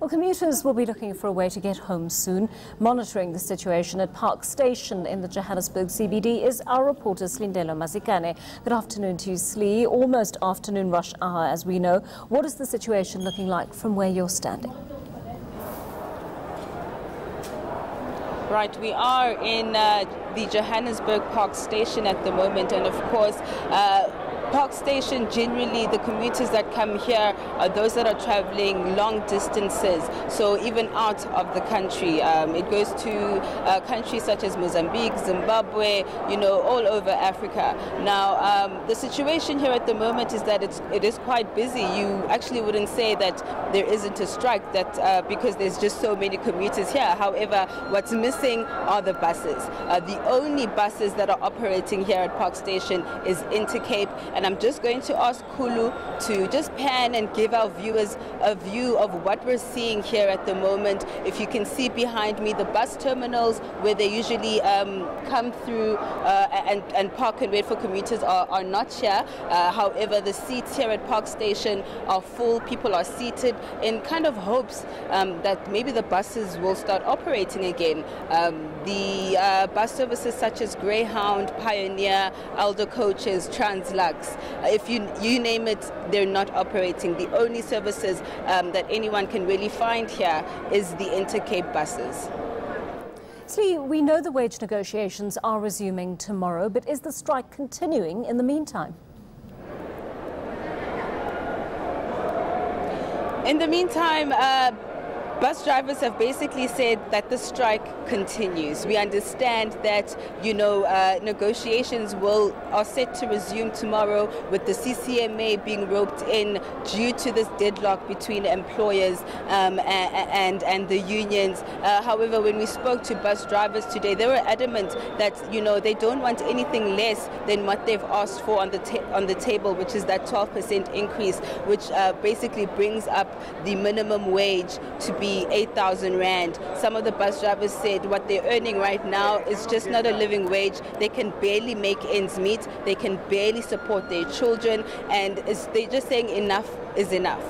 Well, commuters will be looking for a way to get home soon. Monitoring the situation at Park Station in the Johannesburg CBD is our reporter Slindelo Masikane. Good afternoon to you, Slee. Almost afternoon rush hour, as we know. What is the situation looking like from where you're standing? Right, we are in the Johannesburg Park Station at the moment, and of course, Park Station, generally the commuters that come here are those that are traveling long distances, so even out of the country. It goes to countries such as Mozambique, Zimbabwe, all over Africa. Now, the situation here at the moment is that it is quite busy. You actually wouldn't say that there isn't a strike, because there's just so many commuters here. However, what's missing are the buses. The only buses that are operating here at Park Station is eNCA, and I'm just going to ask Kulu to just pan and give our viewers a view of what we're seeing here at the moment. If you can see behind me, the bus terminals where they usually come through and park and wait for commuters are not here. However, the seats here at Park Station are full. People are seated in kind of hopes that maybe the buses will start operating again. The bus services such as Greyhound, Pioneer, Aldo Coaches, Translux, if you name it, they're not operating. The only services that anyone can really find here is the eNCA buses. Slee, we know the wage negotiations are resuming tomorrow, but is the strike continuing in the meantime? In the meantime, bus drivers have basically said that the strike continues. We understand that, negotiations are set to resume tomorrow, with the CCMA being roped in due to this deadlock between employers and the unions. However, when we spoke to bus drivers today, they were adamant that, they don't want anything less than what they've asked for on the table, which is that 12% increase, which basically brings up the minimum wage to be 8,000 Rand. Some of the bus drivers said what they're earning right now is just not a living wage. They can barely make ends meet. They can barely support their children, and they're just saying enough is enough.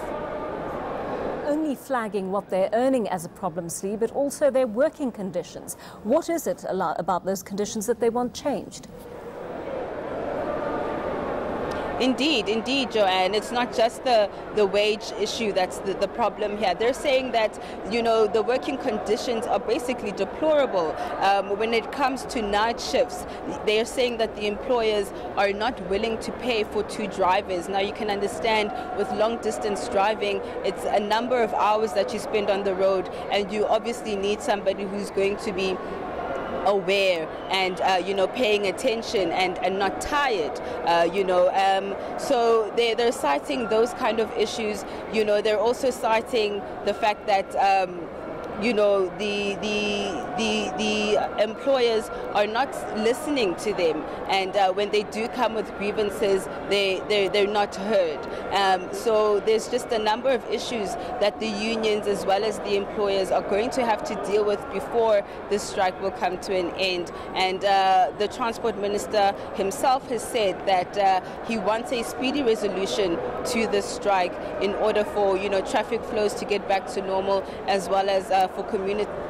Only flagging what they're earning as a problem, Slee, but also their working conditions. What is it about those conditions that they want changed? Indeed, Joanne. It's not just the wage issue that's the problem here. They're saying that, the working conditions are basically deplorable. When it comes to night shifts, they're saying that the employers are not willing to pay for 2 drivers. Now, you can understand with long distance driving, it's a number of hours that you spend on the road, and you obviously need somebody who's going to be aware and paying attention and not tired, so they're citing those kind of issues. They're also citing the fact that the employers are not listening to them, and when they do come with grievances, they're not heard. So there's just a number of issues that the unions as well as the employers are going to have to deal with before this strike will come to an end. And the Transport Minister himself has said that he wants a speedy resolution to this strike in order for traffic flows to get back to normal, as well as for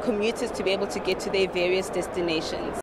commuters to be able to get to their various destinations.